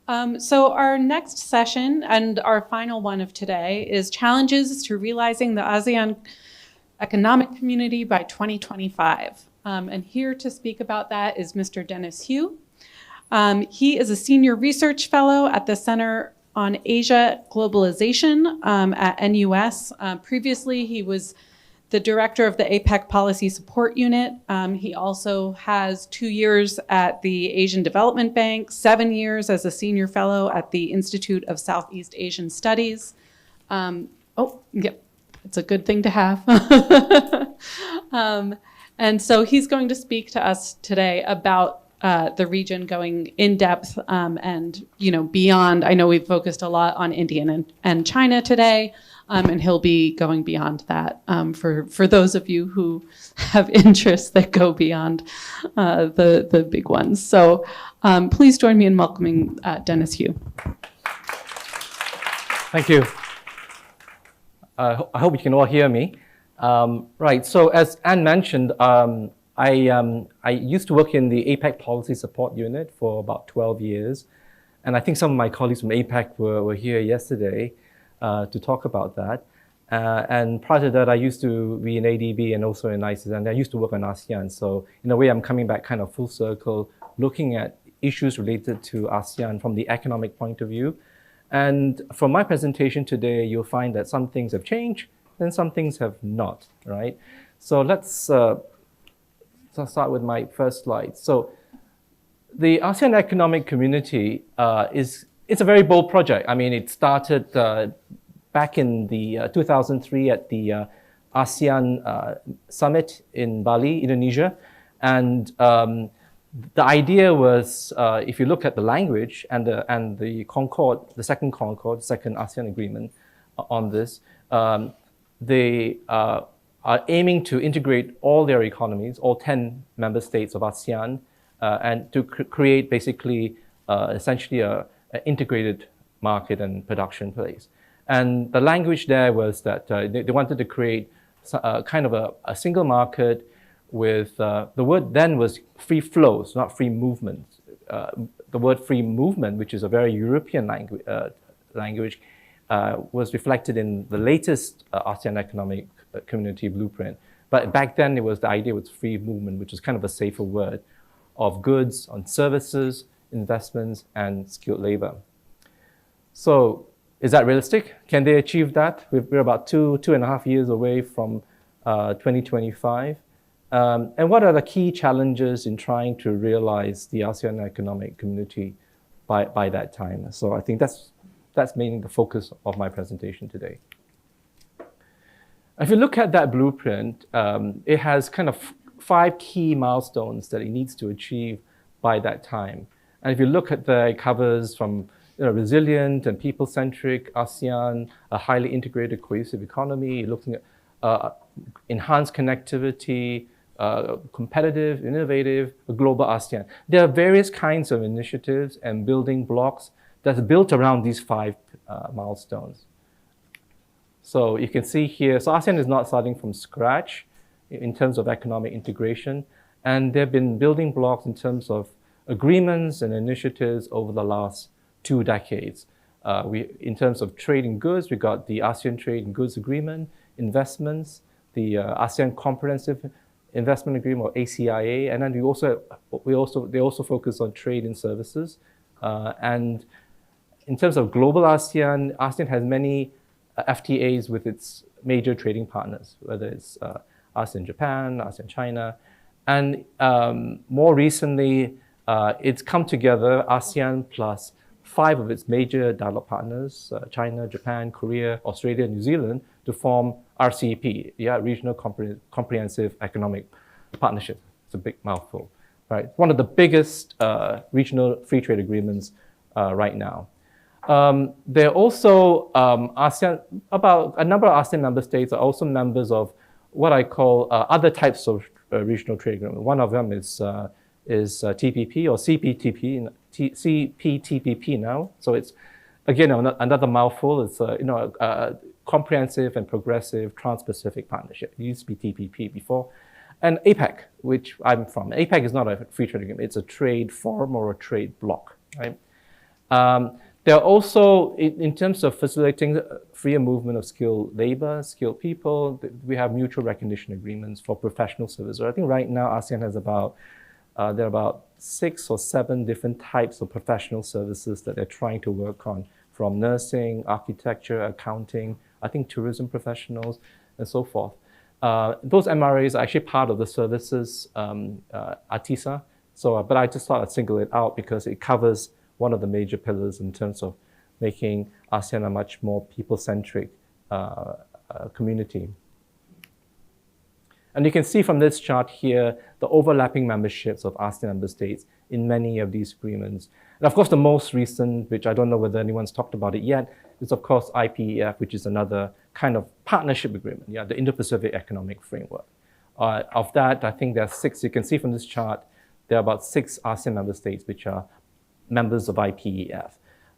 So our next session and our final one of today is Challenges to Realizing the ASEAN Economic Community by 2025. And here to speak about that is Mr. Denis Hew. He is a senior research fellow at the Center on Asia Globalization at NUS. Previously, he was the director of the APEC Policy Support Unit. He also has 2 years at the Asian Development Bank, 7 years as a senior fellow at the Institute of Southeast Asian Studies. It's a good thing to have. And so he's going to speak to us today about the region going in depth and beyond. I know we've focused a lot on India and China today. And he'll be going beyond that for those of you who have interests that go beyond the big ones. So please join me in welcoming Denis Hew. Thank you. I hope you can all hear me. Right, so as Anne mentioned, I used to work in the APEC Policy Support Unit for about 12 years. And I think some of my colleagues from APEC were here yesterday to talk about that. And prior to that, I used to be in ADB and also in ISIS, and I used to work on ASEAN. So in a way, I'm coming back kind of full circle, looking at issues related to ASEAN from the economic point of view. And from my presentation today, you'll find that some things have changed and some things have not, right? So let's start with my first slide. So the ASEAN Economic Community it's a very bold project. I mean, it started back in the 2003 at the ASEAN Summit in Bali, Indonesia. And the idea was, if you look at the language and the Concord, the second ASEAN agreement on this, they are aiming to integrate all their economies, all 10 member states of ASEAN, and to create basically, essentially an integrated market and production place. And the language there was that they wanted to create kind of a single market with, the word then was free flows, not free movement. The word free movement, which is a very European language, was reflected in the latest ASEAN Economic Community blueprint. But back then, the idea was free movement, which is kind of a safer word, of goods, on services, investments, and skilled labor. So is that realistic? Can they achieve that? We're about two and a half years away from 2025. And what are the key challenges in trying to realize the ASEAN Economic Community by that time? So I think that's mainly the focus of my presentation today. If you look at that blueprint, it has kind of 5 key milestones that it needs to achieve by that time. And if you look at it covers from resilient and people-centric ASEAN, a highly integrated cohesive economy, you're looking at enhanced connectivity, competitive, innovative, a global ASEAN. There are various kinds of initiatives and building blocks that's built around these 5 milestones. So you can see here, so ASEAN is not starting from scratch in terms of economic integration, and there have been building blocks in terms of agreements and initiatives over the last 2 decades. In terms of trade in goods, we got the ASEAN Trade in Goods Agreement, investments, the ASEAN Comprehensive Investment Agreement, or ACIA, and then they also focus on trade in services. And in terms of global ASEAN has many FTAs with its major trading partners, whether it's ASEAN Japan, ASEAN China, and more recently, it's come together, ASEAN plus 5 of its major dialogue partners, China, Japan, Korea, Australia, New Zealand, to form RCEP, Regional Comprehensive Economic Partnership. It's a big mouthful, right? One of the biggest regional free trade agreements right now. There are also ASEAN, about a number of ASEAN member states are also members of what I call other types of regional trade agreement. One of them is TPP or CPTPP now. So it's, again, another mouthful. It's a comprehensive and progressive Trans-Pacific Partnership. It used to be TPP before. And APEC, which I'm from. APEC is not a free trade agreement. It's a trade forum or a trade bloc, right? There are also, in terms of facilitating freer movement of skilled labor, skilled people, we have mutual recognition agreements for professional services. I think right now ASEAN has about, there are about 6 or 7 different types of professional services that they're trying to work on, from nursing, architecture, accounting, I think tourism professionals, and so forth. Those MRAs are actually part of the services ATISA, but I just thought I'd single it out because it covers one of the major pillars in terms of making ASEAN a much more people-centric community. And you can see from this chart here the overlapping memberships of ASEAN member states in many of these agreements. And of course, the most recent, which I don't know whether anyone's talked about it yet, is of course IPEF, which is another kind of partnership agreement, the Indo-Pacific Economic Framework. Of that, I think there are 6. You can see from this chart, there are about 6 ASEAN member states which are members of IPEF.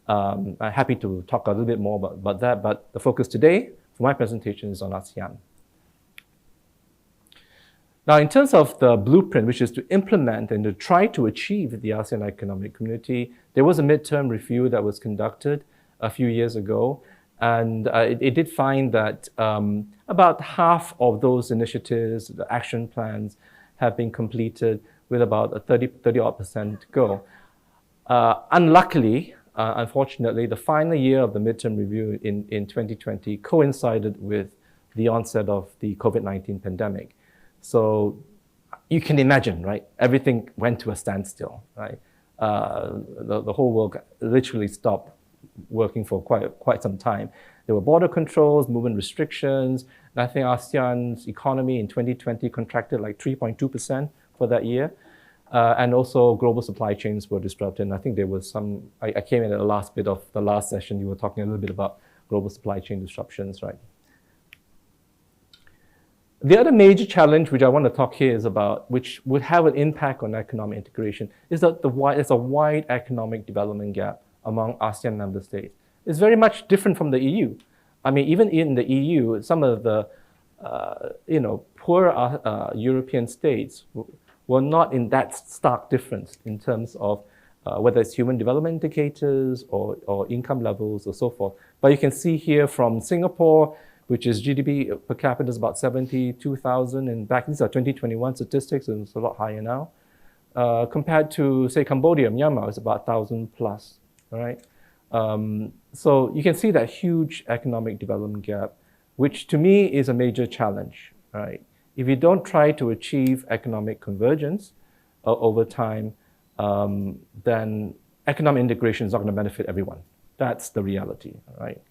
I'm happy to talk a little bit more about that, but the focus today for my presentation is on ASEAN. Now, in terms of the blueprint, which is to implement and to try to achieve the ASEAN Economic Community, there was a midterm review that was conducted a few years ago, and it did find that about half of those initiatives, the action plans, have been completed with about a 30-odd% to go. Unluckily, unfortunately, the final year of the midterm review in 2020 coincided with the onset of the COVID-19 pandemic. So you can imagine, right? Everything went to a standstill, right? The whole world literally stopped working for quite some time. There were border controls, movement restrictions, and I think ASEAN's economy in 2020 contracted like 3.2% for that year. And also global supply chains were disrupted. And I think there was some, I came in at the last bit of the last session, you were talking a little bit about global supply chain disruptions, right? The other major challenge which I want to talk here is about, which would have an impact on economic integration, is that there's a wide economic development gap among ASEAN member states. It's very much different from the EU. I mean, even in the EU, some of the poor European states were not in that stark difference in terms of whether it's human development indicators or income levels or so forth. But you can see here from Singapore, which is GDP per capita is about 72,000, and back, these are 2021 statistics, and it's a lot higher now. Compared to, say, Cambodia, Myanmar is about 1,000 plus, all right? So you can see that huge economic development gap, which to me is a major challenge, right? If you don't try to achieve economic convergence over time, then economic integration is not going to benefit everyone. That's the reality, right?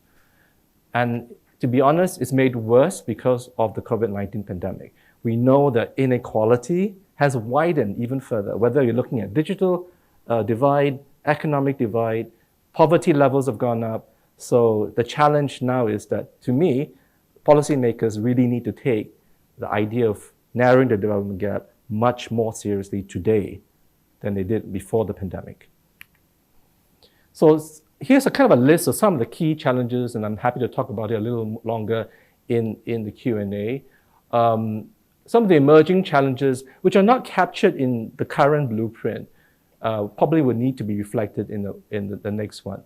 And to be honest, it's made worse because of the COVID-19 pandemic. We know that inequality has widened even further, whether you're looking at digital divide, economic divide, poverty levels have gone up. So the challenge now is that, to me, policymakers really need to take the idea of narrowing the development gap much more seriously today than they did before the pandemic. So here's a kind of a list of some of the key challenges, and I'm happy to talk about it a little longer in the Q&A. Some of the emerging challenges, which are not captured in the current blueprint, probably would need to be reflected in the next one.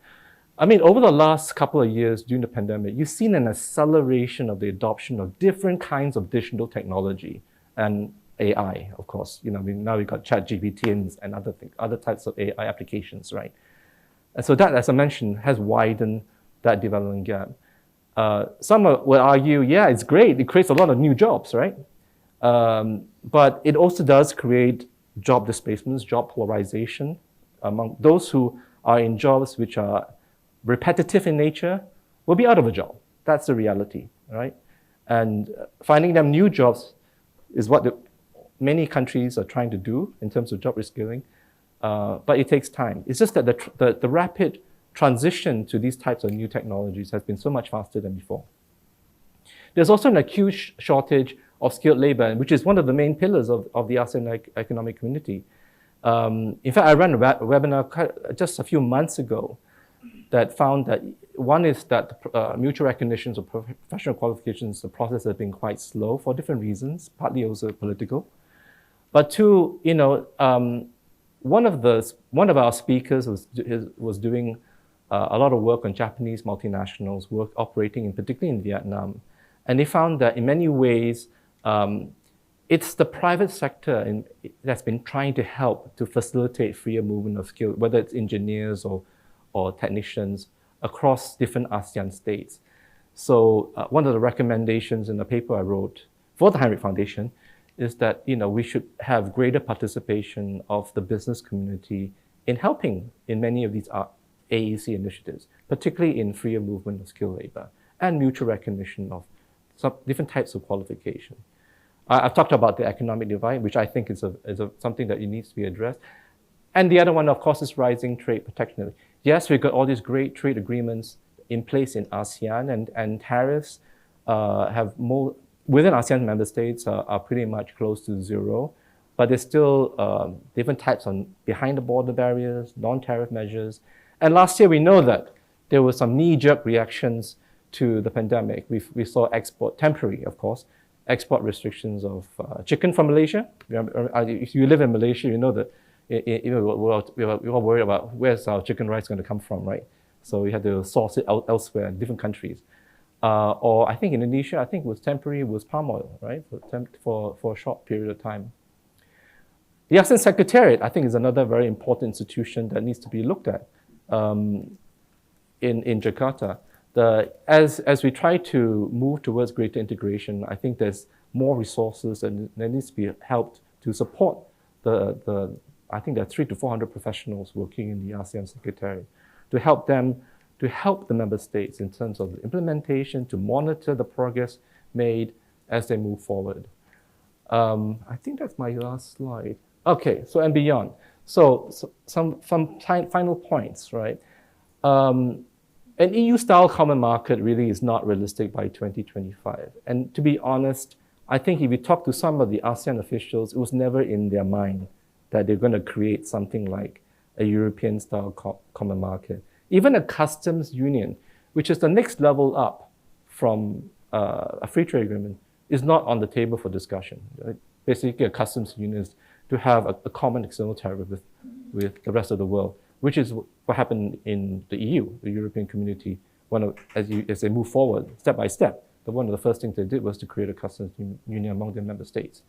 I mean, over the last couple of years during the pandemic, you've seen an acceleration of the adoption of different kinds of digital technology and AI, of course. You know, now we've got ChatGPT and other types of AI applications, right? And so that, as I mentioned, has widened that development gap. Some will argue, yeah, it's great. It creates a lot of new jobs, right? But it also does create job displacements, job polarization among those who are in jobs which are repetitive in nature will be out of a job. That's the reality, right? And finding them new jobs is what many countries are trying to do in terms of job reskilling, but it takes time. It's just that the rapid transition to these types of new technologies has been so much faster than before. There's also an acute shortage of skilled labor, which is one of the main pillars of the ASEAN Economic Community. In fact, I ran a webinar just a few months ago that found that one is that mutual recognitions of professional qualifications, the process has been quite slow for different reasons, partly also political. But two, one of our speakers was doing a lot of work on Japanese multinationals operating particularly in Vietnam. And they found that in many ways, it's the private sector that's been trying to help to facilitate freer movement of skills, whether it's engineers or technicians across different ASEAN states. So one of the recommendations in the paper I wrote for the Heinrich Foundation is that we should have greater participation of the business community in helping in many of these AEC initiatives, particularly in freer movement of skilled labor and mutual recognition of some different types of qualification. I've talked about the economic divide, which I think is something that needs to be addressed. And the other one, of course, is rising trade protectionism. Yes, we've got all these great trade agreements in place in ASEAN, and tariffs within ASEAN member states are pretty much close to zero, but there's still different types on behind the border barriers, non-tariff measures. And last year, we know that there were some knee-jerk reactions to the pandemic. We saw temporary, of course, export restrictions of chicken from Malaysia. If you live in Malaysia, you know that we're all worried about where's our chicken rice going to come from, right? So we had to source it elsewhere in different countries. Or I think Indonesia, it was temporary, was palm oil, right? For a short period of time. The ASEAN Secretariat, I think, is another very important institution that needs to be looked at in Jakarta. As we try to move towards greater integration, I think there's more resources and there needs to be helped to support I think there are 300 to 400 professionals working in the ASEAN Secretariat to help the member states in terms of the implementation, to monitor the progress made as they move forward. I think that's my last slide. Okay, so and beyond. So some final points, right? An EU-style common market really is not realistic by 2025. And to be honest, I think if you talk to some of the ASEAN officials, it was never in their mind that they're going to create something like a European-style common market. Even a customs union, which is the next level up from a free trade agreement, is not on the table for discussion. Right? Basically, a customs union is to have a common external tariff with the rest of the world, which is what happened in the EU, the European Community. As they move forward, step by step, one of the first things they did was to create a customs union among their member states.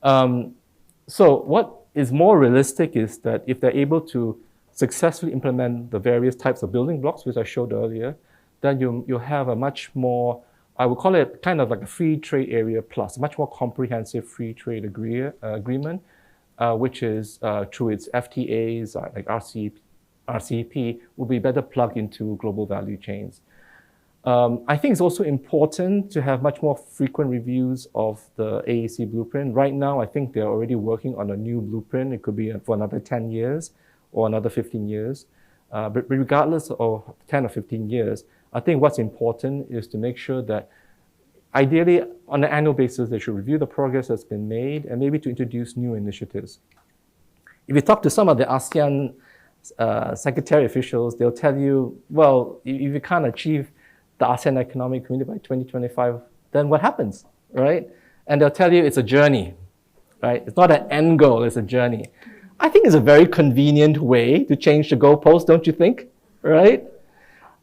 So what is more realistic is that if they're able to successfully implement the various types of building blocks, which I showed earlier, then you'll have a much more, I would call it kind of like a free trade area plus, a much more comprehensive free trade agreement, which is through its FTAs, like RCEP, will be better plugged into global value chains. I think it's also important to have much more frequent reviews of the AEC blueprint. Right now, I think they're already working on a new blueprint. It could be for another 10 years or another 15 years. But regardless of 10 or 15 years, I think what's important is to make sure that ideally, on an annual basis, they should review the progress that's been made and maybe to introduce new initiatives. If you talk to some of the ASEAN secretary officials, they'll tell you, well, if you can't achieve the ASEAN Economic Community by 2025, then what happens, right? And they'll tell you it's a journey, right? It's not an end goal, it's a journey. I think it's a very convenient way to change the goalpost, don't you think, right?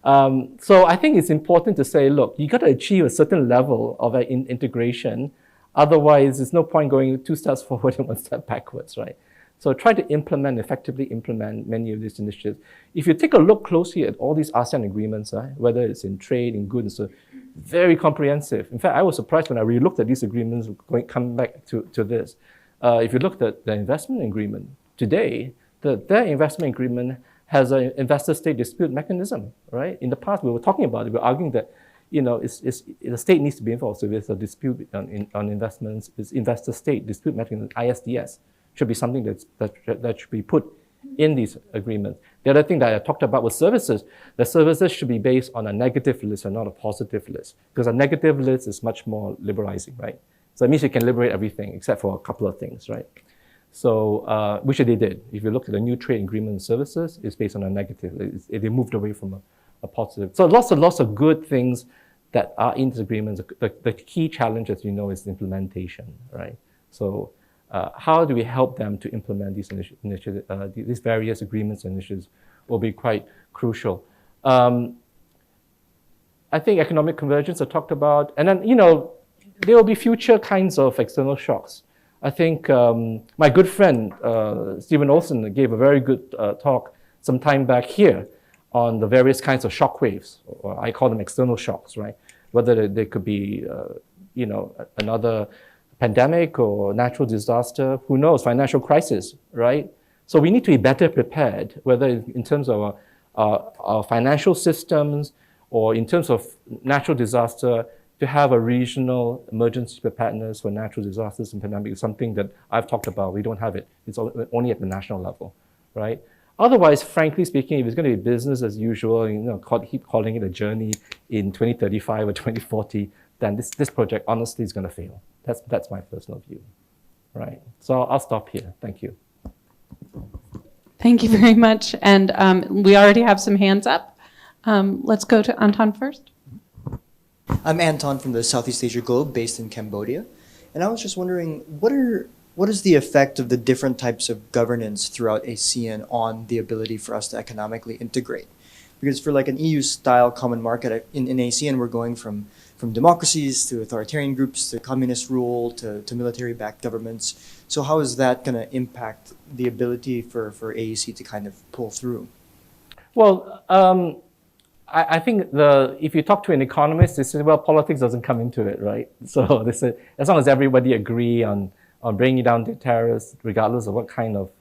So I think it's important to say, look, you got to achieve a certain level of integration. Otherwise, there's no point going 2 steps forward and 1 step backwards, right? So try to effectively implement many of these initiatives. If you take a look closely at all these ASEAN agreements, whether it's in trade, in goods, so very comprehensive. In fact, I was surprised when I really looked at these agreements, coming back to this. If you looked at the investment agreement today, their investment agreement has an investor-state dispute mechanism, right? In the past, we were talking about it. We were arguing that, the state needs to be involved. So if there's a dispute on investments, it's investor-state dispute mechanism, ISDS. Should be something that should be put in these agreements. The other thing that I talked about was services. The services should be based on a negative list and not a positive list, because a negative list is much more liberalizing, right? So it means you can liberate everything except for a couple of things, right? So, which they did. If you look at the new trade agreement and services, it's based on a negative. They moved away from a positive. So lots of good things that are in these agreements. The key challenge, as you know, is implementation, right? So how do we help them to implement these these various agreements and initiatives will be quite crucial. I think economic convergence are talked about, and then, there will be future kinds of external shocks. I think my good friend, Stephen Olson, gave a very good talk some time back here on the various kinds of shock waves, or I call them external shocks, right? Whether they could be, another pandemic or natural disaster, who knows, financial crisis, right? So we need to be better prepared, whether in terms of our financial systems or in terms of natural disaster, to have a regional emergency preparedness for natural disasters and pandemics is something that I've talked about. We don't have it. It's only at the national level, right? Otherwise, frankly speaking, if it's going to be business as usual, keep calling it a journey in 2035 or 2040, then this project honestly is going to fail. That's my personal view, right? So I'll stop here. Thank you. Thank you very much. And we already have some hands up. Let's go to Anton first. I'm Anton from the Southeast Asia Globe, based in Cambodia. And I was just wondering, what is the effect of the different types of governance throughout ASEAN on the ability for us to economically integrate? Because for like an EU-style common market, in ASEAN, we're going from democracies to authoritarian groups to communist rule to military-backed governments. So how is that going to impact the ability for AEC to kind of pull through? Well, I think if you talk to an economist, they say, well, politics doesn't come into it, right? So they say, as long as everybody agree on bringing down the tariffs, regardless of what kind of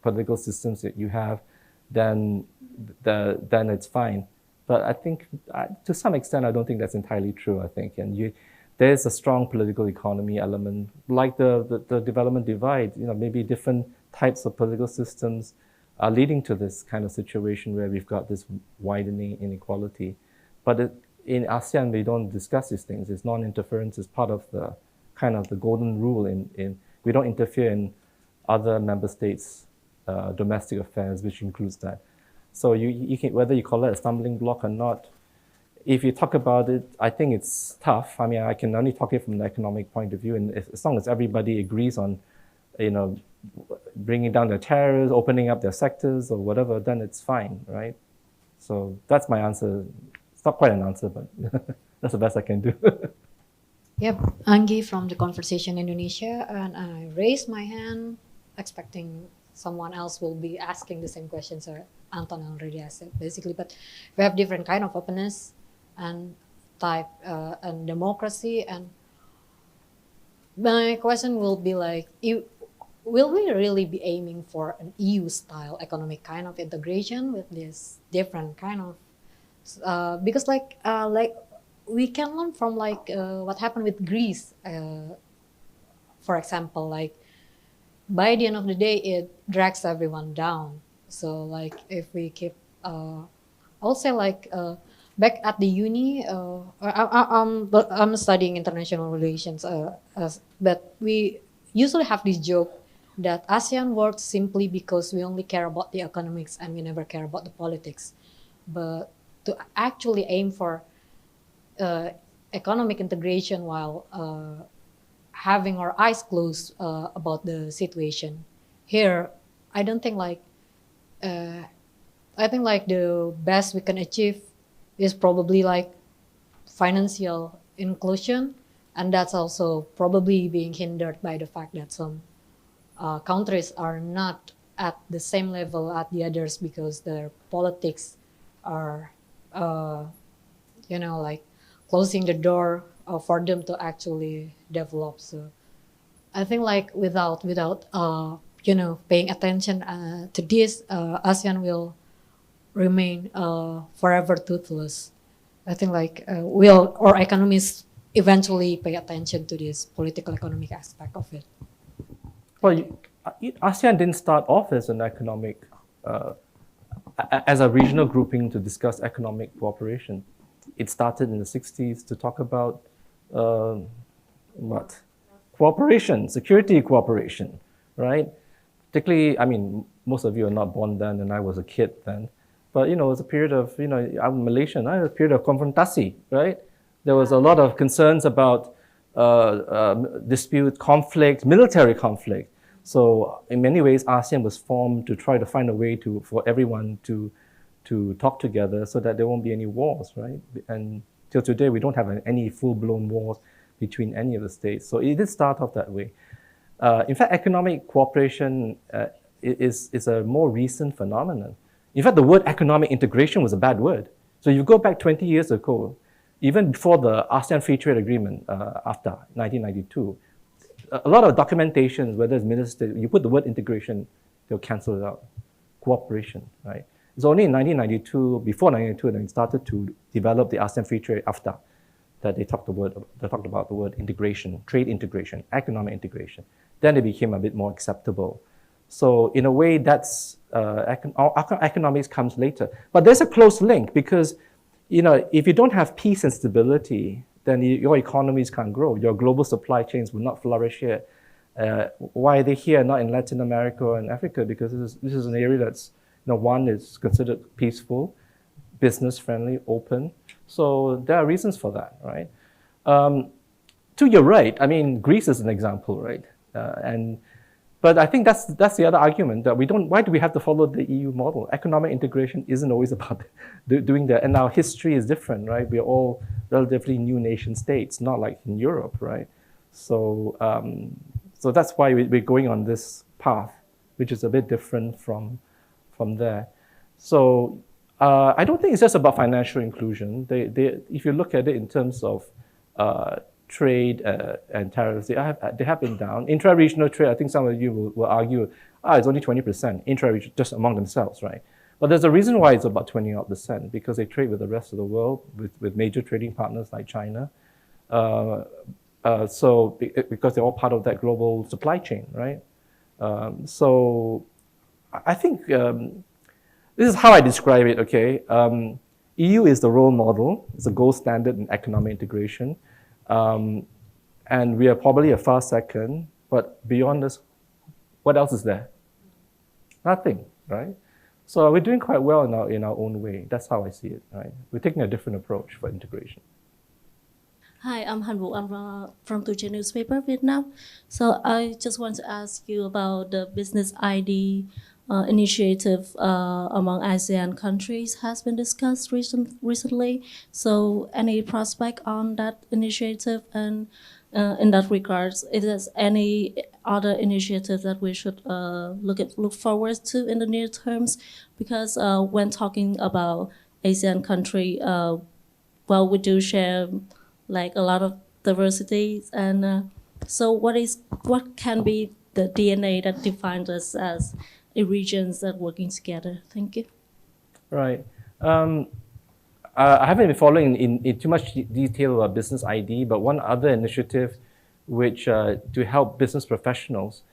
political systems that you have, then it's fine. But I think, to some extent, I don't think that's entirely true, I think. And there's a strong political economy element, like the development divide, maybe different types of political systems are leading to this kind of situation where we've got this widening inequality. But in ASEAN, we don't discuss these things. It's non-interference is part of the kind of the golden rule in we don't interfere in other member states' domestic affairs, which includes that. So you can, whether you call it a stumbling block or not, if you talk about it, I think it's tough. I mean, I can only talk it from the economic point of view, and as long as everybody agrees on, bringing down their tariffs, opening up their sectors or whatever, then it's fine, right? So that's my answer. It's not quite an answer, but that's the best I can do. Yep, Anggi from the Conversation Indonesia, and I raised my hand expecting someone else will be asking the same questions Anton already asked it, basically. But we have different kind of openness and type and democracy. And my question will be like, will we really be aiming for an EU-style economic kind of integration with this different kind of, because we can learn from what happened with Greece, for example, by the end of the day, it drags everyone down. So if we keep, I'll say back at the uni, I'm studying international relations, but we usually have this joke that ASEAN works simply because we only care about the economics and we never care about the politics. But to actually aim for economic integration while having our eyes closed about the situation here, I don't think I think the best we can achieve is probably financial inclusion, and that's also probably being hindered by the fact that some countries are not at the same level as the others because their politics are closing the door for them to actually develop. So I think without paying attention to this, ASEAN will remain forever toothless. I think will our economies eventually pay attention to this political economic aspect of it. Well, ASEAN didn't start off as an economic, as a regional grouping to discuss economic cooperation. It started in the 60s to talk about cooperation, security cooperation, right? Particularly, I mean, most of you are not born then, and I was a kid then. But, it was a period of, I'm Malaysian, a period of confrontasi, right? There was a lot of concerns about dispute, conflict, military conflict. So in many ways, ASEAN was formed to try to find a way for everyone to talk together so that there won't be any wars, right? And till today, we don't have any full-blown wars between any of the states. So it did start off that way. In fact, economic cooperation is a more recent phenomenon. In fact, the word economic integration was a bad word. So you go back 20 years ago, even before the ASEAN Free Trade Agreement after 1992, a lot of documentation, whether it's minister, you put the word integration, they'll cancel it out. Cooperation, right? It's only in 1992, before 1992, that we started to develop the ASEAN Free Trade after that they talked about the word integration, trade integration, economic integration. Then it became a bit more acceptable. So in a way, that's economics comes later. But there's a close link because, if you don't have peace and stability, then your economies can't grow. Your global supply chains will not flourish here. Why are they here, not in Latin America and Africa? Because this is an area that's, one is considered peaceful, business-friendly, open. So there are reasons for that, right? To your right, I mean, Greece is an example, right? But I think that's the other argument that why do we have to follow the EU model? Economic integration isn't always about doing that. And our history is different, right? We're all relatively new nation states, not like in Europe, right? So that's why we're going on this path, which is a bit different from there. So I don't think it's just about financial inclusion. If you look at it in terms of trade and tariffs, they have been down. Intra-regional trade, I think some of you will argue, it's only 20% intra-regional, just among themselves, right? But there's a reason why it's about 20% because they trade with the rest of the world, with major trading partners like China. Because they're all part of that global supply chain, right? So I think this is how I describe it, okay? EU is the role model. It's a gold standard in economic integration. And we are probably a far second, but beyond this, what else is there? Nothing, right? So we're doing quite well in our own way. That's how I see it, right? We're taking a different approach for integration. Hi, I'm Han Vũ. I'm from Tuổi newspaper, Vietnam. So I just want to ask you about the business ID initiative among ASEAN countries has been discussed recently. So any prospect on that initiative, and in that regards, is there any other initiative that we should look forward to in the near terms? Because when talking about ASEAN country, well, we do share like a lot of diversities, and so what can be the DNA that defines us as regions that working together? Thank you. Right. I haven't been following in too much detail about business ID, but one other initiative which to help business professionals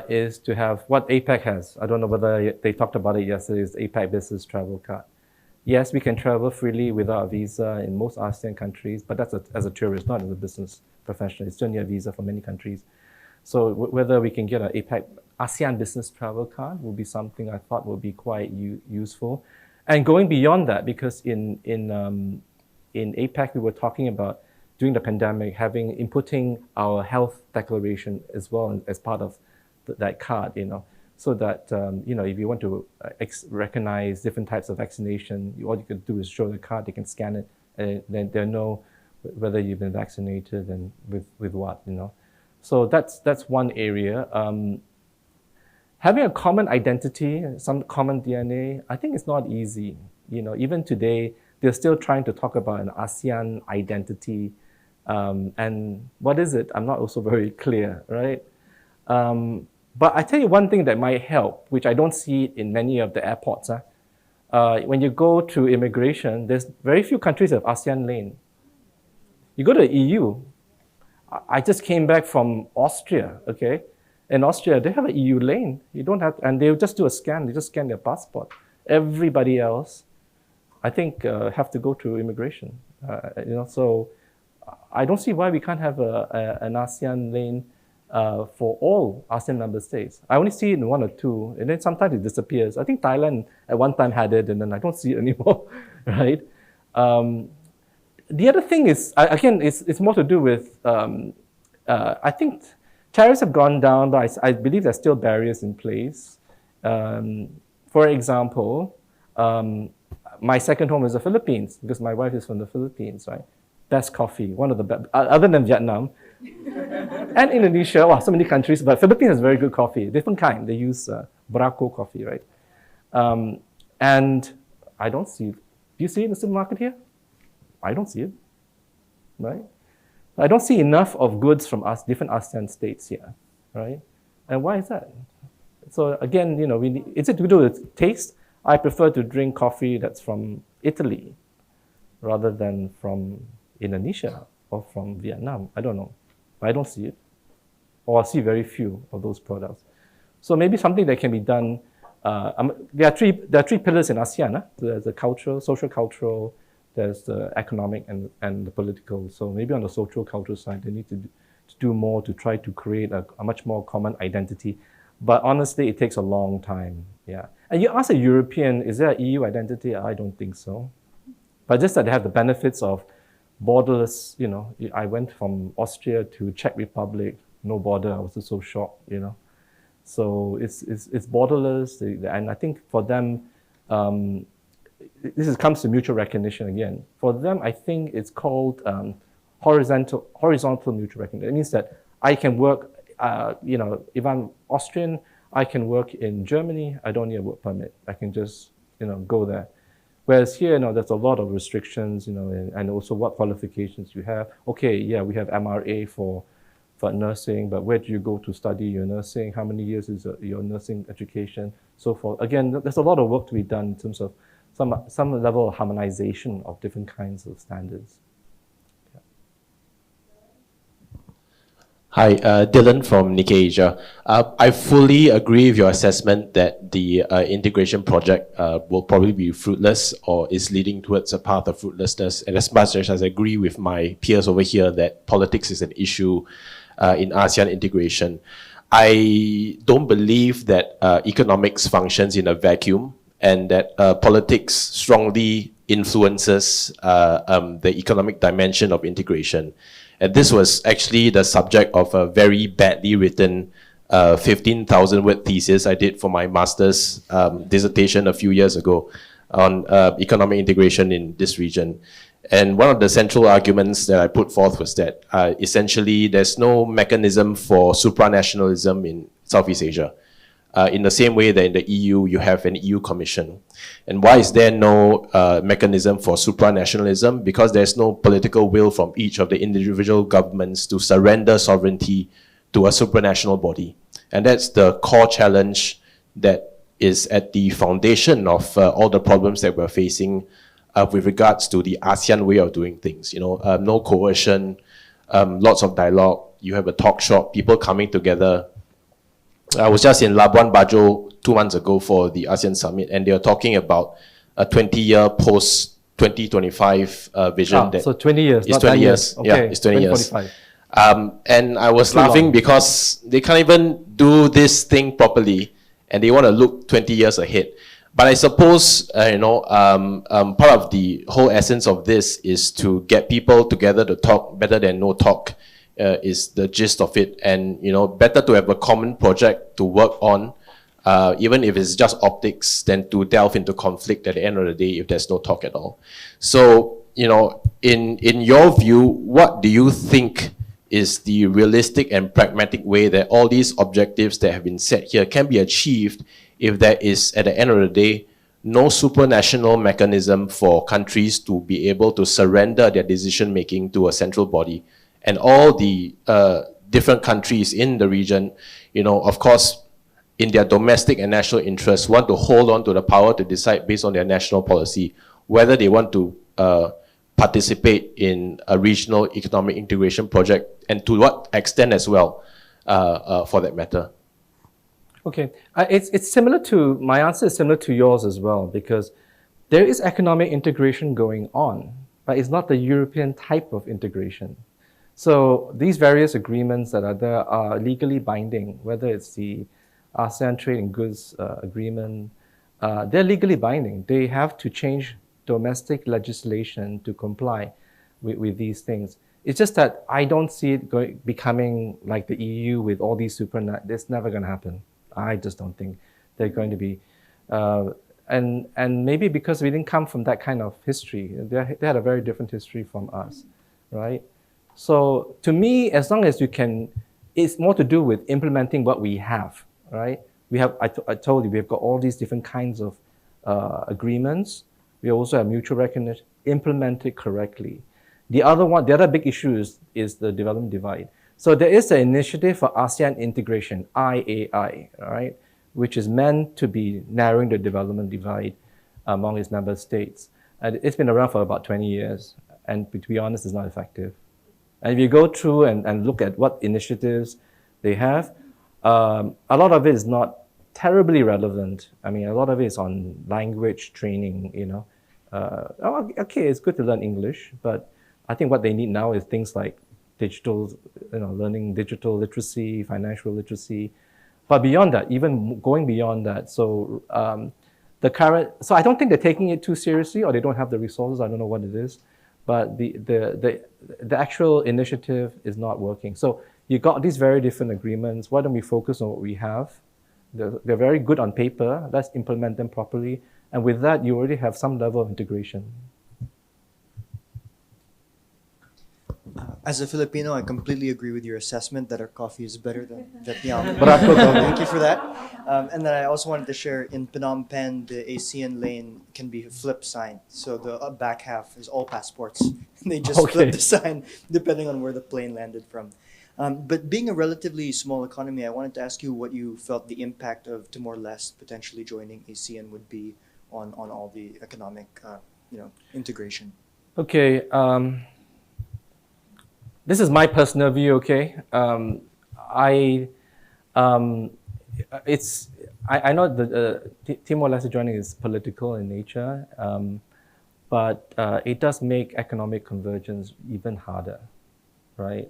is to have what APEC has. I don't know whether they talked about it yesterday, is APEC Business Travel Card. Yes, we can travel freely without a visa in most ASEAN countries, but that's as a tourist, not as a business professional. You still need a visa for many countries. So whether we can get an ASEAN Business Travel Card will be something I thought would be quite useful. And going beyond that, because in APEC we were talking about during the pandemic inputting our health declaration as well as part of that card, so that if you want to recognize different types of vaccination, all you can do is show the card, they can scan it, and then they'll know whether you've been vaccinated and with what, So that's one area. Having a common identity, some common DNA, I think it's not easy. Even today, they're still trying to talk about an ASEAN identity. And what is it? I'm not also very clear, right? But I tell you one thing that might help, which I don't see in many of the airports. When you go to immigration, there's very few countries that have ASEAN lane. You go to the EU. I just came back from Austria, okay? In Austria, they have an EU lane. You don't have, and they'll just do a scan. They just scan their passport. Everybody else, I think, have to go through immigration. So I don't see why we can't have an ASEAN lane for all ASEAN member states. I only see it in one or two, and then sometimes it disappears. I think Thailand at one time had it, and then I don't see it anymore, right? the other thing is, again, it's more to do with, I think tariffs have gone down, but I believe there's still barriers in place. For example, my second home is the Philippines because my wife is from the Philippines, right? Best coffee, one of the best, other than Vietnam and Indonesia. Wow, so many countries, but Philippines has very good coffee, different kind. They use Braco coffee, right? And I don't see it. Do you see it in the supermarket here? I don't see it, right? I don't see enough of goods from us, different ASEAN states here, right? And why is that? So again, you know, is it to do with taste? I prefer to drink coffee that's from Italy rather than from Indonesia or from Vietnam. I don't know, but I don't see it, or I see very few of those products. So maybe something that can be done. There are three pillars in ASEAN. There's the cultural, social cultural, there's the economic and the political. So maybe on the social cultural side, they need to do more to try to create a much more common identity. But honestly, it takes a long time. Yeah. And you ask a European, is there an EU identity? I don't think so. But just that they have the benefits of borderless, you know, I went from Austria to Czech Republic, no border. I was just so shocked, you know. So it's borderless, and I think for them, comes to mutual recognition again. For them, I think it's called horizontal mutual recognition. It means that I can work, you know, if I'm Austrian, I can work in Germany. I don't need a work permit. I can just, you know, go there. Whereas here, you know, there's a lot of restrictions, you know, and also what qualifications you have. Okay, yeah, we have MRA for nursing, but where do you go to study your nursing? How many years is your nursing education? So forth. Again, there's a lot of work to be done in terms of some level of harmonization of different kinds of standards. Hi, Dylan from Nikkei Asia. I fully agree with your assessment that the integration project will probably be fruitless or is leading towards a path of fruitlessness. And as much as I agree with my peers over here that politics is an issue in ASEAN integration, I don't believe that economics functions in a vacuum and that politics strongly influences the economic dimension of integration. And this was actually the subject of a very badly written 15,000-word thesis I did for my master's dissertation a few years ago on economic integration in this region. And one of the central arguments that I put forth was that essentially there's no mechanism for supranationalism in Southeast Asia. In the same way that in the EU, you have an EU Commission. And why is there no mechanism for supranationalism? Because there's no political will from each of the individual governments to surrender sovereignty to a supranational body. And that's the core challenge that is at the foundation of all the problems that we're facing with regards to the ASEAN way of doing things. You know, no coercion, lots of dialogue. You have a talk shop, people coming together. I was just in Labuan Bajo 2 months ago for the ASEAN Summit, and they are talking about a 20-year post-2025 vision. So 20 years, it's not 20 10 years. Okay. Yeah, it's 20 years. And I was Too laughing long. because they can't even do this thing properly, and they want to look 20 years ahead. But I suppose, you know, part of the whole essence of this is to get people together to talk. Better than no talk is the gist of it. And, you know, better to have a common project to work on, even if it's just optics, than to delve into conflict at the end of the day if there's no talk at all. So, you know, in your view, what do you think is the realistic and pragmatic way that all these objectives that have been set here can be achieved if there is, at the end of the day, no supranational mechanism for countries to be able to surrender their decision-making to a central body? And all the different countries in the region, you know, of course, in their domestic and national interests, want to hold on to the power to decide based on their national policy whether they want to participate in a regional economic integration project, and to what extent as well, for that matter. Okay, it's similar to, my answer is similar to yours as well, because there is economic integration going on, but it's not the European type of integration. So these various agreements that are there are legally binding, whether it's the ASEAN Trade in Goods Agreement, they're legally binding. They have to change domestic legislation to comply. with these things. It's just that I don't see it becoming like the EU with all these it's never going to happen. I just don't think they're going to be. And maybe because we didn't come from that kind of history. They had a very different history from us, right? So to me, as long as you can, it's more to do with implementing what we have, right? I told you, we've got all these different kinds of agreements. We also have mutual recognition, implement it correctly. The other big issue is the development divide. So there is an initiative for ASEAN integration, IAI, right, which is meant to be narrowing the development divide among its member states. And it's been around for about 20 years, and to be honest, it's not effective. And if you go through and look at what initiatives they have, a lot of it is not terribly relevant. I mean, a lot of it is on language training, you know. Okay, it's good to learn English, but I think what they need now is things like digital, learning digital literacy, financial literacy. But beyond that, even going beyond that, so I don't think they're taking it too seriously, or they don't have the resources. I don't know what it is, but the actual initiative is not working. So you got these very different agreements. Why don't we focus on what we have? They're very good on paper. Let's implement them properly. And with that, you already have some level of integration. As a Filipino, I completely agree with your assessment that our coffee is better than Vietnam. Thank you for that. And then I also wanted to share, in Phnom Penh, the ASEAN lane can be flip sign. So the back half is all passports. They just flip the sign depending on where the plane landed from. But being a relatively small economy, I wanted to ask you what you felt the impact of Timor-Leste potentially joining ASEAN would be on all the economic integration. Okay. This is my personal view, okay? I know that Timor-Leste joining is political in nature, but it does make economic convergence even harder, right?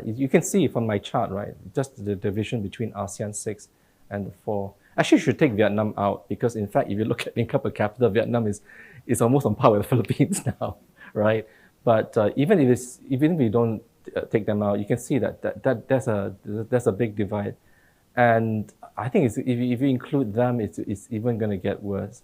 You can see from my chart, right? Just the division between ASEAN 6 and the 4. Actually, you should take Vietnam out, because in fact, if you look at income per capita, Vietnam is almost on par with the Philippines now, right? But even if we don't take them out, you can see that there's a big divide, and I think if you include them, it's even going to get worse.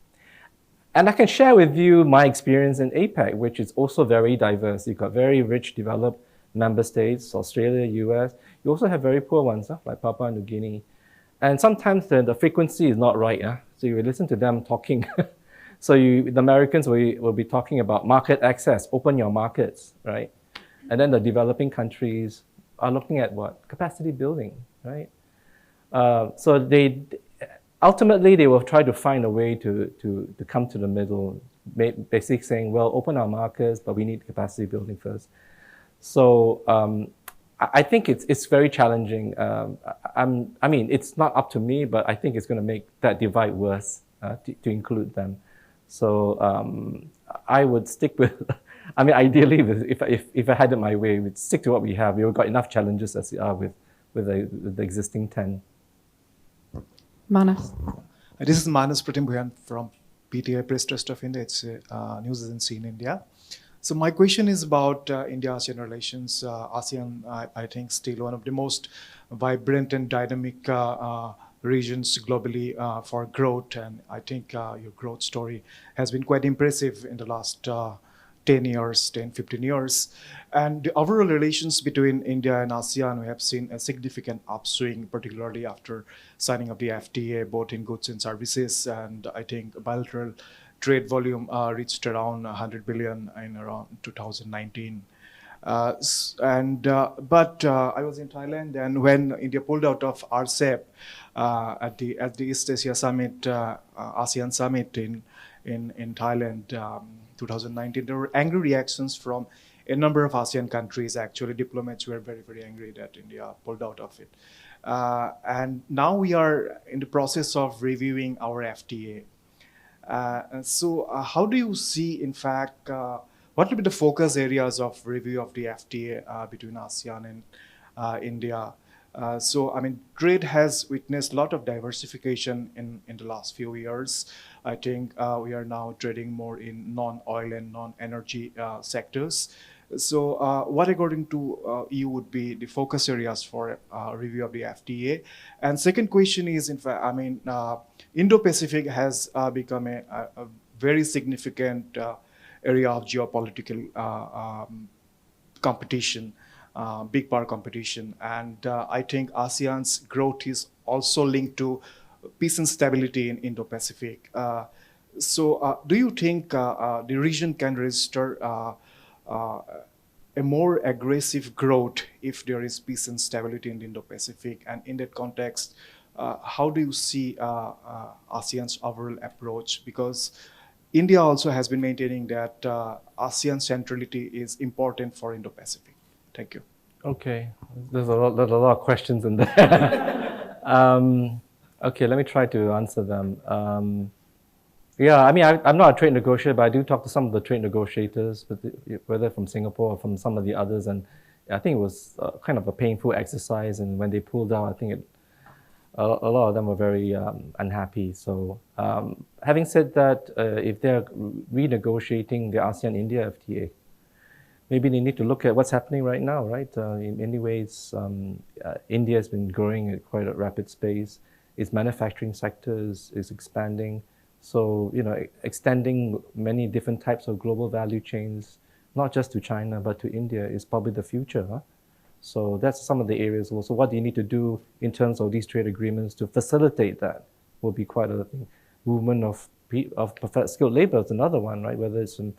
And I can share with you my experience in APEC, which is also very diverse. You've got very rich, developed member states, Australia, US. You also have very poor ones, like Papua New Guinea. And sometimes the frequency is not right. So you listen to them talking. So the Americans will be talking about market access, open your markets, right? And then the developing countries are looking at what? Capacity building, right? So ultimately they will try to find a way to come to the middle, basically saying, well, open our markets, but we need capacity building first. So I think it's very challenging. I mean, it's not up to me, but I think it's going to make that divide worse to include them. So I would stick with. I mean, ideally, if I had it my way, we'd stick to what we have. We've got enough challenges as we are with the existing 10. Manas. This is Manas Pratimbuyan from PTI Press Trust of India. It's news agency in India. So my question is about India-ASEAN relations. ASEAN, I think, still one of the most vibrant and dynamic regions globally for growth. And I think your growth story has been quite impressive in the last 15 years. And the overall relations between India and ASEAN, we have seen a significant upswing, particularly after signing of the FTA, both in goods and services. And I think bilateral trade volume reached around 100 billion in around 2019. But I was in Thailand, and when India pulled out of RCEP at the East Asia Summit, ASEAN Summit in Thailand, 2019, there were angry reactions from a number of ASEAN countries. Actually, diplomats were very, very angry that India pulled out of it. And now we are in the process of reviewing our FTA. So how do you see, in fact, what will be the focus areas of review of the FTA between ASEAN and India? So, I mean, trade has witnessed a lot of diversification in the last few years. I think we are now trading more in non-oil and non-energy sectors. So, what according to you would be the focus areas for review of the FTA? And second question is, in fact, I mean, Indo-Pacific has become a very significant area of geopolitical competition, big power competition. And I think ASEAN's growth is also linked to peace and stability in Indo-Pacific. So do you think the region can register a more aggressive growth if there is peace and stability in the Indo-Pacific? And in that context, how do you see ASEAN's overall approach? Because India also has been maintaining that ASEAN centrality is important for Indo-Pacific. Thank you. Okay, there's a lot of questions in there. Okay, let me try to answer them. Yeah, I mean, I'm not a trade negotiator, but I do talk to some of the trade negotiators, whether from Singapore or from some of the others, and I think it was kind of a painful exercise. And when they pulled out, I think a lot of them were very unhappy. So, having said that, if they're renegotiating the ASEAN-India FTA, maybe they need to look at what's happening right now, right? In many ways, India has been growing at quite a rapid pace. Its manufacturing sector is expanding. So, extending many different types of global value chains, not just to China, but to India, is probably the future. Huh? So that's some of the areas also. What do you need to do in terms of these trade agreements to facilitate that will be quite a thing. Movement of preferred skilled labor is another one, right? Whether it's in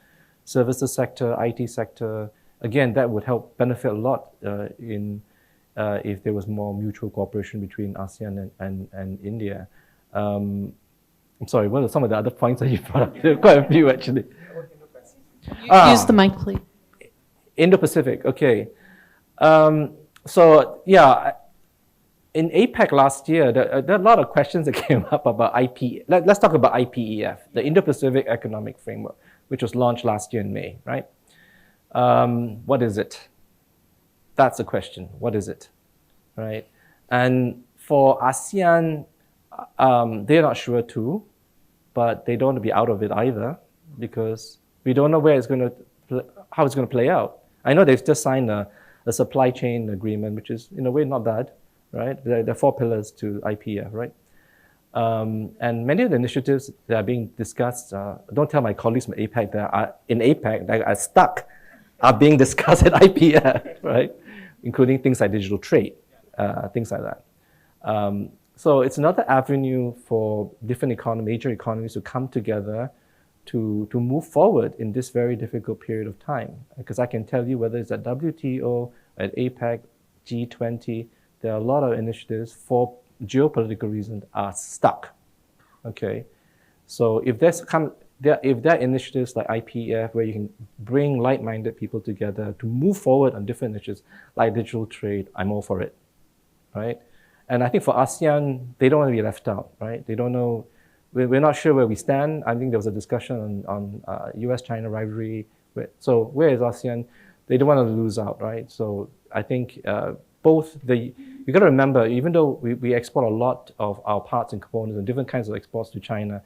services sector, IT sector. Again, that would help benefit a lot if there was more mutual cooperation between ASEAN and India. I'm sorry, what are some of the other points that you brought up? There are quite a few, actually. Use the mic, please. Indo-Pacific, okay. So, yeah, in APEC last year, there are a lot of questions that came up about IP. Let's talk about IPEF, the Indo-Pacific Economic Framework, which was launched last year in May, right? What is it? That's the question. What is it, right? And for ASEAN, they're not sure too, but they don't want to be out of it either because we don't know where it's going to, how it's going to play out. I know they've just signed a supply chain agreement, which is in a way not bad, right? There are 4 pillars to IPEF, right? And many of the initiatives that are being discussed, don't tell my colleagues from APEC that are stuck, are being discussed at IPEF, right? Including things like digital trade, things like that. So it's another avenue for different major economies to come together to move forward in this very difficult period of time. Because I can tell you, whether it's at WTO, at APEC, G20, there are a lot of initiatives for geopolitical reasons are stuck. Okay, so if there are initiatives like IPEF where you can bring like-minded people together to move forward on different initiatives like digital trade, I'm all for it, right? And I think for ASEAN, they don't want to be left out, right? They don't know, we're not sure where we stand. I think there was a discussion on US-China rivalry. So where is ASEAN? They don't want to lose out, right? So I think you got to remember, even though we export a lot of our parts and components and different kinds of exports to China,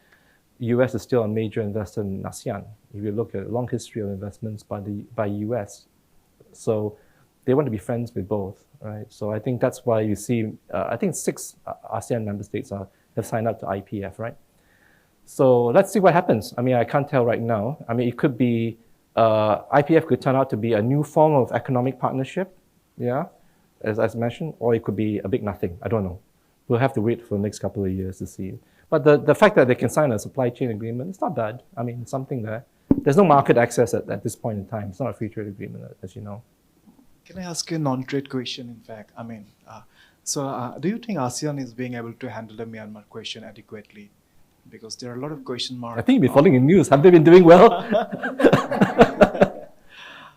US is still a major investor in ASEAN. If you look at a long history of investments by US. So they want to be friends with both, right? So I think that's why you see, I think 6 ASEAN member states have signed up to IPEF, right? So let's see what happens. I mean, I can't tell right now. I mean, it could be, IPEF could turn out to be a new form of economic partnership, yeah, as mentioned, or it could be a big nothing. I don't know. We'll have to wait for the next couple of years to see. But the fact that they can sign a supply chain agreement, it's not bad. I mean, something there. There's no market access at this point in time. It's not a free trade agreement, as you know. Can I ask a non-trade question, in fact? I mean, do you think ASEAN is being able to handle the Myanmar question adequately? Because there are a lot of question marks. I think you've been following the news. Have they been doing well?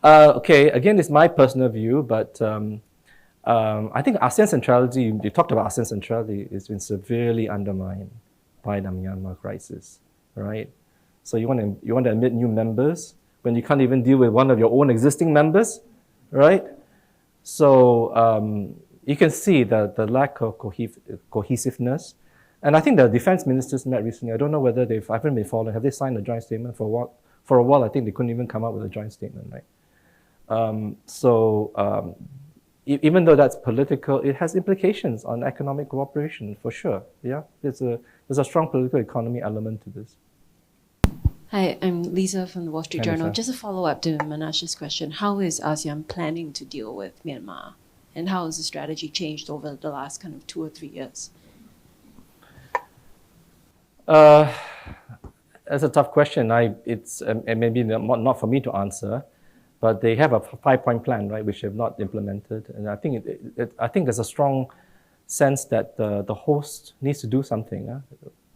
Okay, again, it's my personal view, but I think ASEAN centrality, you talked about ASEAN centrality, has been severely undermined by the Myanmar crisis, right? So you want to admit new members when you can't even deal with one of your own existing members, right? So you can see the lack of cohesiveness. And I think the defense ministers met recently. I don't know whether I haven't been following. Have they signed a joint statement for a while? For a while, I think they couldn't even come up with a joint statement, right? Even though that's political, it has implications on economic cooperation for sure. Yeah, there's a strong political economy element to this. Hi, I'm Lisa from the Wall Street Hi, Journal. Lisa. Just a follow-up to Manash's question. How is ASEAN planning to deal with Myanmar? And how has the strategy changed over the last kind of 2 or 3 years? That's a tough question. It's maybe not for me to answer, but they have a 5-point plan, right, which they have not implemented. And I think I think there's a strong sense that the host needs to do something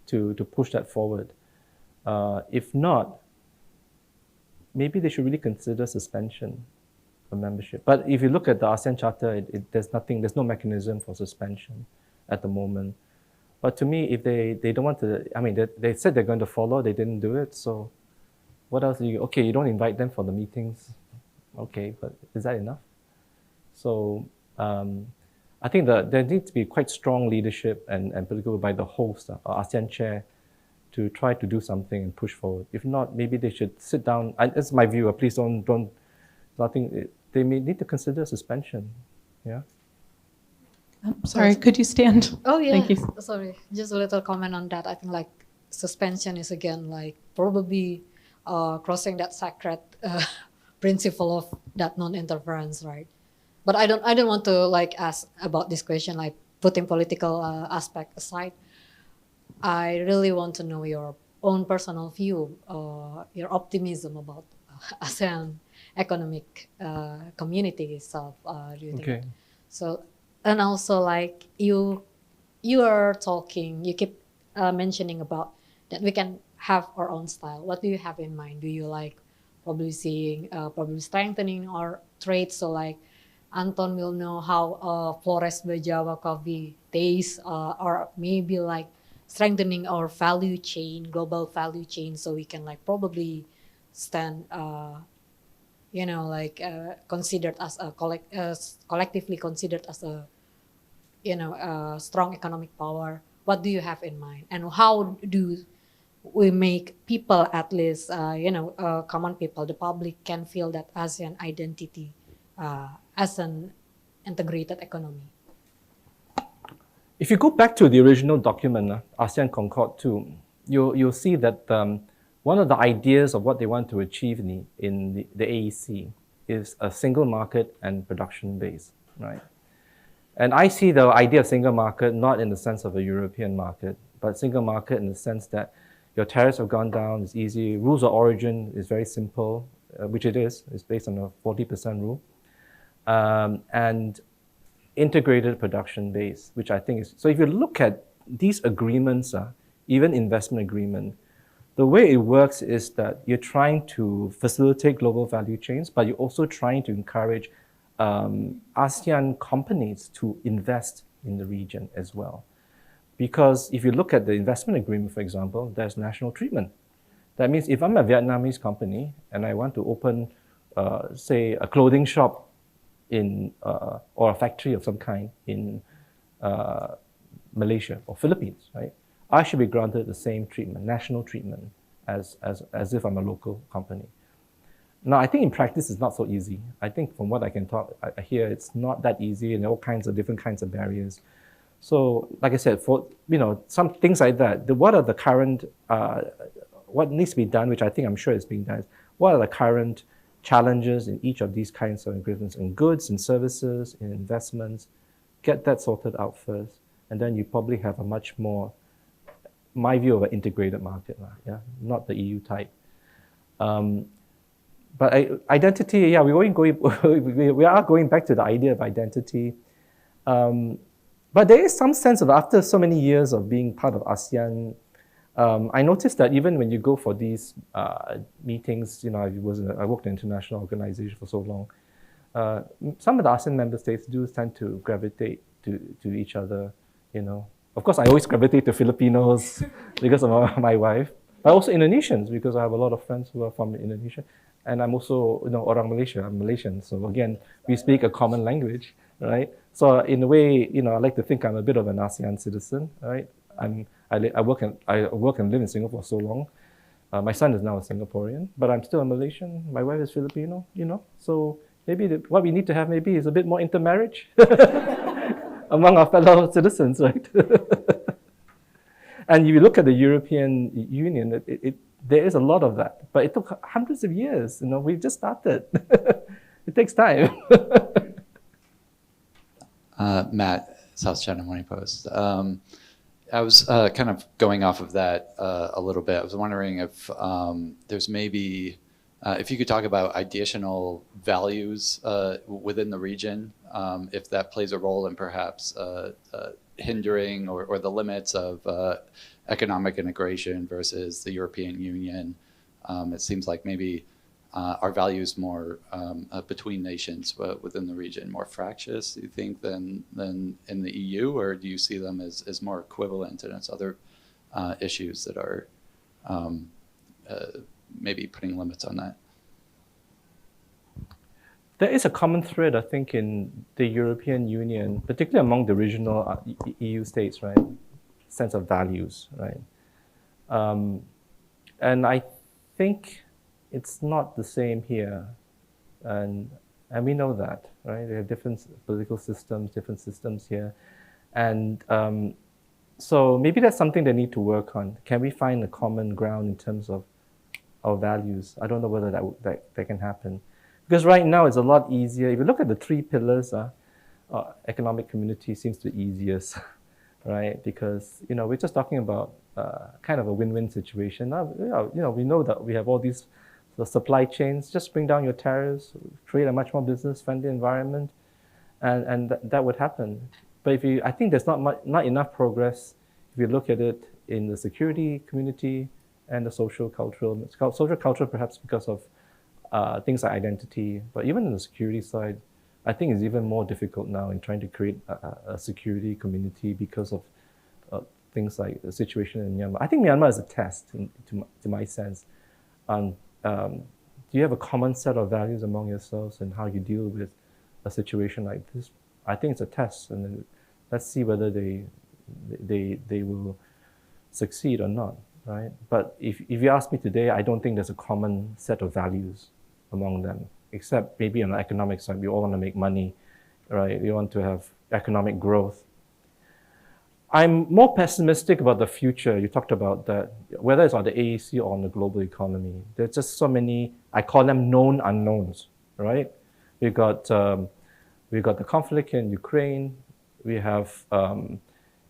to push that forward. If not, maybe they should really consider suspension of membership. But if you look at the ASEAN Charter, there's no mechanism for suspension at the moment. But to me, if they don't want to, I mean, they said they're going to follow, they didn't do it. So what else okay, you don't invite them for the meetings. Okay, but is that enough? So I think that there needs to be quite strong leadership and political by the host, or ASEAN chair, to try to do something and push forward. If not, maybe they should sit down. That's my view. Please don't. I think they may need to consider suspension. Yeah. I'm sorry, could you stand? Oh yeah. Thank you. Sorry, just a little comment on that. I think like suspension is again like probably crossing that sacred principle of that non-interference, right? But I don't want to like ask about this question, like putting political aspect aside. I really want to know your own personal view, your optimism about ASEAN Economic Community itself. Do you think? Okay. So, and also like you are talking, you keep mentioning about that we can have our own style. What do you have in mind? Do you like probably seeing, probably strengthening our traits? So like Anton will know how Flores Bajawa coffee tastes, or maybe like strengthening our value chain, global value chain, so we can like probably stand, considered as a collectively considered as a, strong economic power. What do you have in mind, and how do we make people, at least, common people, the public, can feel that ASEAN identity as an integrated economy? If you go back to the original document, ASEAN Concord 2, you'll see that one of the ideas of what they want to achieve in the AEC is a single market and production base, right? And I see the idea of single market not in the sense of a European market, but single market in the sense that your tariffs have gone down, it's easy, rules of origin is very simple, which it is. It's based on a 40% rule. And integrated production base, which I think is, so if you look at these agreements, even investment agreement, the way it works is that you're trying to facilitate global value chains, but you're also trying to encourage ASEAN companies to invest in the region as well. Because if you look at the investment agreement, for example, there's national treatment. That means if I'm a Vietnamese company and I want to open, say, a clothing shop or a factory of some kind in Malaysia or Philippines, right? I should be granted the same treatment, national treatment, as if I'm a local company. Now, I think in practice it's not so easy. I think from what I can I hear, it's not that easy, and all kinds of different kinds of barriers. So, like I said, for some things like that, what are the current, what needs to be done, which I think I'm sure is being done, is what are the current challenges in each of these kinds of agreements, in goods, in services, in investments. Get that sorted out first, and then you probably have a much more, my view, of an integrated market, not the EU type. But identity, we are going back to the idea of identity. But there is some sense of, after so many years of being part of ASEAN, I noticed that even when you go for these meetings, I worked in an international organization for so long, some of the ASEAN member states do tend to gravitate to each other, Of course, I always gravitate to Filipinos because of my wife, but also Indonesians, because I have a lot of friends who are from Indonesia. And I'm also, orang Malaysia, I'm Malaysian. So again, we speak a common language, right? So in a way, I like to think I'm a bit of an ASEAN citizen, right? I work and live in Singapore for so long. My son is now a Singaporean, but I'm still a Malaysian. My wife is Filipino, So Maybe what we need to have maybe is a bit more intermarriage among our fellow citizens, right? And if you look at the European Union, there is a lot of that, but it took hundreds of years. We've just started. It takes time. Matt, South China Morning Post. I was kind of going off of that a little bit. I was wondering if there's maybe, if you could talk about additional values within the region, if that plays a role in perhaps hindering or the limits of economic integration versus the European Union. It seems like maybe our values more between nations within the region more fractious, do you think, than in the EU, or do you see them as more equivalent and it's other issues that are maybe putting limits on that? There is a common thread, I think, in the European Union, particularly among the regional EU states, right? Sense of values, right? And I think it's not the same here, and we know that, right? They have different political systems, different systems here, and so maybe that's something they need to work on. Can we find a common ground in terms of our values? I don't know whether that can happen. Because right now it's a lot easier. If you look at the 3 pillars, economic community seems the easiest, right? Because we're just talking about kind of a win-win situation. We know that we have all these supply chains. Just bring down your tariffs, create a much more business-friendly environment, and that would happen. But I think there's not enough progress if you look at it in the security community and the social cultural perhaps because of things like identity, but even in the security side, I think it's even more difficult now in trying to create a security community because of things like the situation in Myanmar. I think Myanmar is a test, to my sense. Do you have a common set of values among yourselves and how you deal with a situation like this? I think it's a test, and then let's see whether they will succeed or not, right? But if you ask me today, I don't think there's a common set of values among them, except maybe on the economic side. We all want to make money, right? We want to have economic growth. I'm more pessimistic about the future. You talked about that, whether it's on the AEC or on the global economy. There's just so many, I call them known unknowns, right? We've got the conflict in Ukraine. We have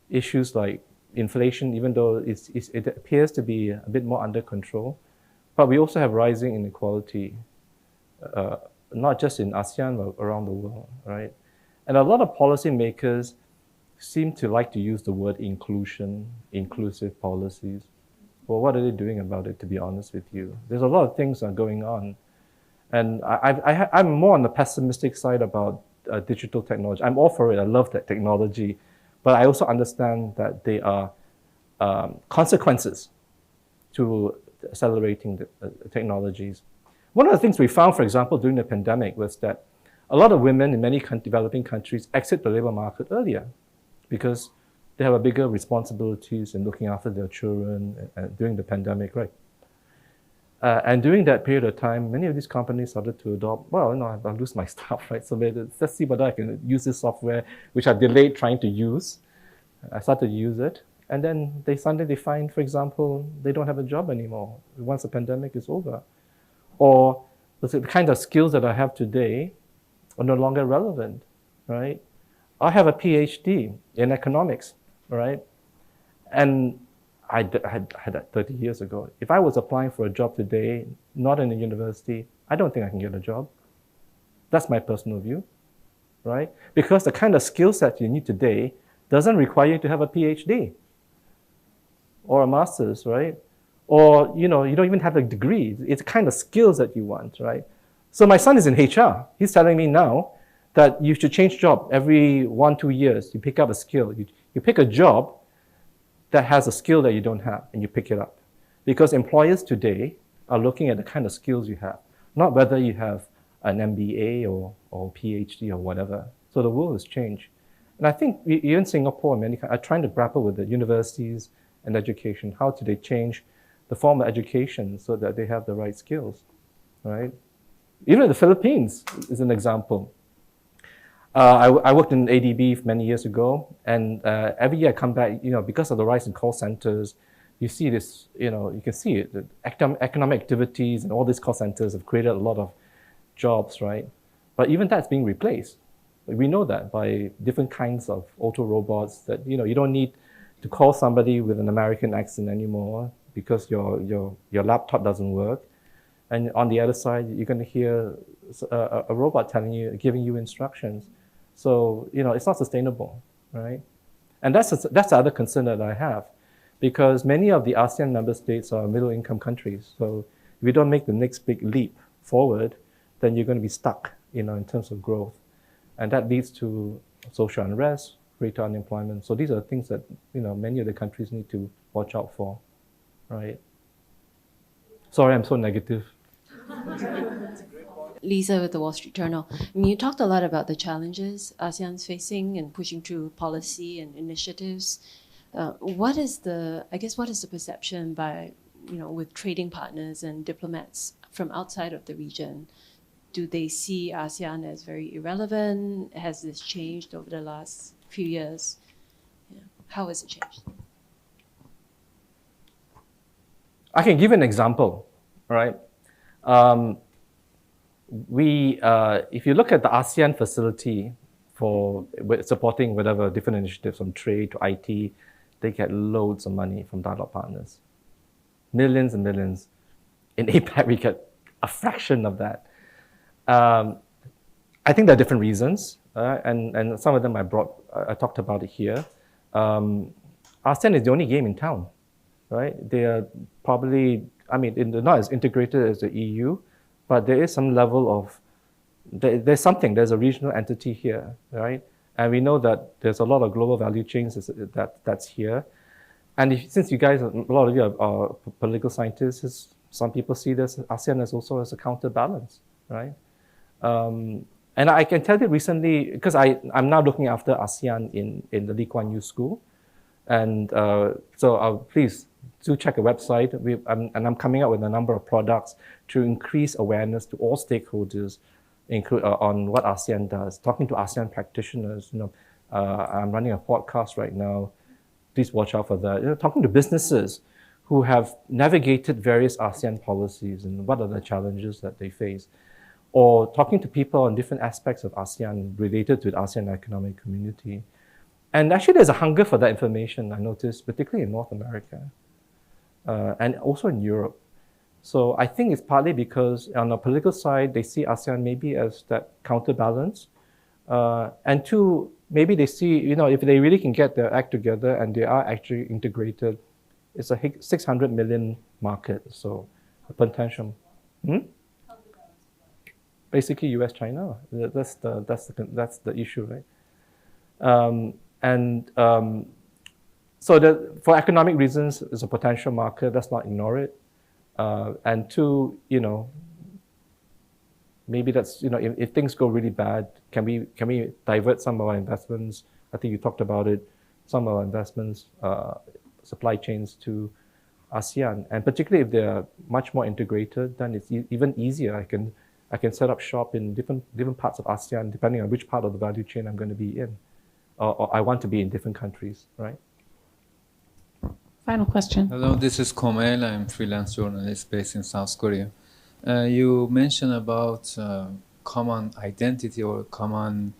issues like inflation, even though it appears to be a bit more under control. But we also have rising inequality, not just in ASEAN, but around the world, right? And a lot of policymakers seem to like to use the word inclusion, inclusive policies. Well, what are they doing about it, to be honest with you? There's a lot of things going on. And I'm more on the pessimistic side about digital technology. I'm all for it. I love that technology. But I also understand that there are consequences to accelerating the technologies. One of the things we found, for example, during the pandemic was that a lot of women in many developing countries exit the labor market earlier because they have a bigger responsibilities in looking after their children during the pandemic, right? And during that period of time, many of these companies started to adopt, I'll lose my staff, right? So let's see whether I can use this software, which I delayed trying to use. I started to use it. And then they suddenly find, for example, they don't have a job anymore once the pandemic is over. Or the kind of skills that I have today are no longer relevant, right? I have a PhD in economics, right? And I had that 30 years ago. If I was applying for a job today, not in a university, I don't think I can get a job. That's my personal view, right? Because the kind of skill set you need today doesn't require you to have a PhD or a master's, right? Or, you don't even have a degree. It's the kind of skills that you want, right? So my son is in HR. He's telling me now that you should change job every 1-2 years. You pick up a skill. You pick a job that has a skill that you don't have, and you pick it up. Because employers today are looking at the kind of skills you have, not whether you have an MBA or PhD or whatever. So the world has changed. And I think even Singapore and many are trying to grapple with the universities and education. How do they change the form of education so that they have the right skills, right? Even the Philippines is an example. I worked in ADB many years ago, and every year I come back, because of the rise in call centers, you see this, you can see it. The economic activities and all these call centers have created a lot of jobs, right? But even that's being replaced. We know that by different kinds of auto robots that, you don't need to call somebody with an American accent anymore because your laptop doesn't work. And on the other side, you're going to hear a robot giving you instructions. So, it's not sustainable, right? And that's the other concern that I have, because many of the ASEAN member states are middle-income countries. So if you don't make the next big leap forward, then you're going to be stuck, in terms of growth. And that leads to social unrest, greater unemployment. So these are things that, many of the countries need to watch out for, right? Sorry, I'm so negative. Lisa with the Wall Street Journal. You talked a lot about the challenges ASEAN's facing and pushing through policy and initiatives. What is the perception by, with trading partners and diplomats from outside of the region? Do they see ASEAN as very irrelevant? Has this changed over the last few years? How has it changed? I can give an example, right? If you look at the ASEAN facility for supporting whatever different initiatives from trade to IT, they get loads of money from dialogue partners. Millions and millions. In APAC, we get a fraction of that. I think there are different reasons, and some of them I talked about it here. ASEAN is the only game in town, right? They are probably, they're not as integrated as the EU, but there is some level of, there's a regional entity here, right? And we know that there's a lot of global value chains that's here. And since you guys, a lot of you are political scientists, some people see this ASEAN as also as a counterbalance, right? And I can tell you recently, because I'm now looking after ASEAN in the Lee Kuan Yew School. And so please do check the website. I'm coming up with a number of products to increase awareness to all stakeholders on what ASEAN does, talking to ASEAN practitioners. I'm running a podcast right now. Please watch out for that. Talking to businesses who have navigated various ASEAN policies and what are the challenges that they face. Or talking to people on different aspects of ASEAN related to the ASEAN Economic Community. And actually there's a hunger for that information, I noticed, particularly in North America and also in Europe. So I think it's partly because on the political side, they see ASEAN maybe as that counterbalance. And two, maybe they see, if they really can get their act together and they are actually integrated, it's a 600 million market, so a potential. Basically US, China, that's the issue, right? So for economic reasons, it's a potential market, let's not ignore it. And two, maybe that's, if things go really bad, can we divert some of our investments? I think you talked about it, some of our investments, supply chains to ASEAN. And particularly if they're much more integrated, then it's even easier. I can set up shop in different parts of ASEAN, depending on which part of the value chain I'm going to be in. Or I want to be in different countries, right? Final question. Hello, this is Komel. I'm a freelance journalist based in South Korea. You mentioned about common identity or common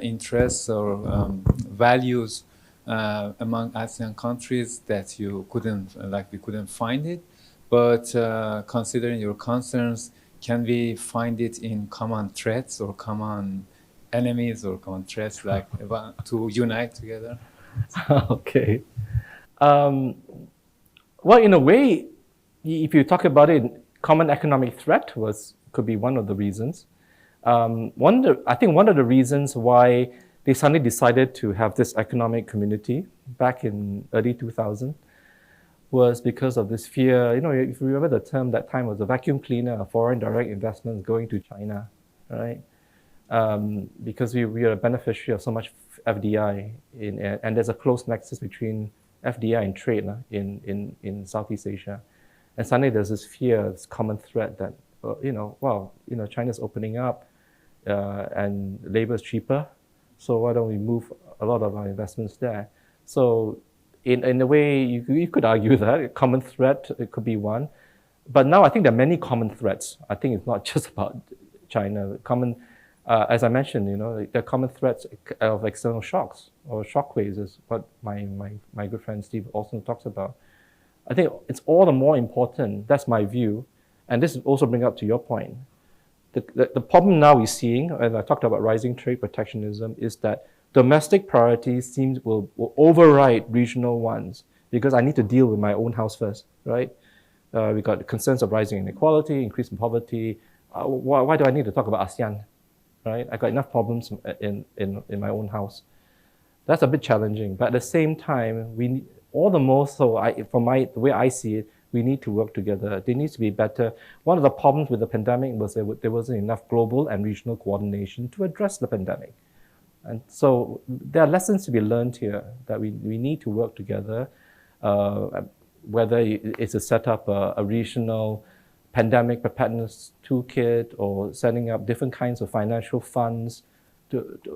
interests or values among ASEAN countries that we couldn't find it. But considering your concerns, can we find it in common threats or common enemies or common threats, to unite together? Okay. Well, in a way, if you talk about it, common economic threat could be one of the reasons. I think one of the reasons why they suddenly decided to have this economic community back in early 2000 was because of this fear. If you remember the term that time was a vacuum cleaner of foreign direct investments going to China, right? Because we are a beneficiary of so much FDI, and there's a close nexus between FDI and trade in Southeast Asia. And suddenly there's this fear, this common threat that, China's opening up and labor is cheaper, so why don't we move a lot of our investments there? So in a way, you could argue that a common threat, it could be one. But now I think there are many common threats. I think it's not just about China. As I mentioned, there are common threats of external shocks or shockwaves is what my good friend Steve also talks about. I think it's all the more important, that's my view, and this also brings up to your point. The problem now we're seeing, and I talked about rising trade protectionism, is that domestic priorities will override regional ones because I need to deal with my own house first, right? We got concerns of rising inequality, increasing poverty. Why do I need to talk about ASEAN, right? I got enough problems in my own house. That's a bit challenging, but at the same time, we need, all the more so, the way I see it, we need to work together. There needs to be better. One of the problems with the pandemic was there wasn't enough global and regional coordination to address the pandemic. And so there are lessons to be learned here that we need to work together, whether it's to set up a regional pandemic preparedness toolkit or setting up different kinds of financial funds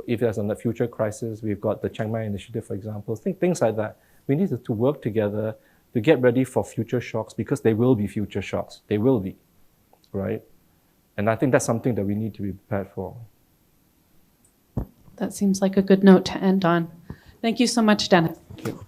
if there's a future crisis. We've got the Chiang Mai Initiative, for example, things like that. We need to work together to get ready for future shocks because there will be future shocks. They will be, right? And I think that's something that we need to be prepared for. That seems like a good note to end on. Thank you so much, Dennis. Thank you.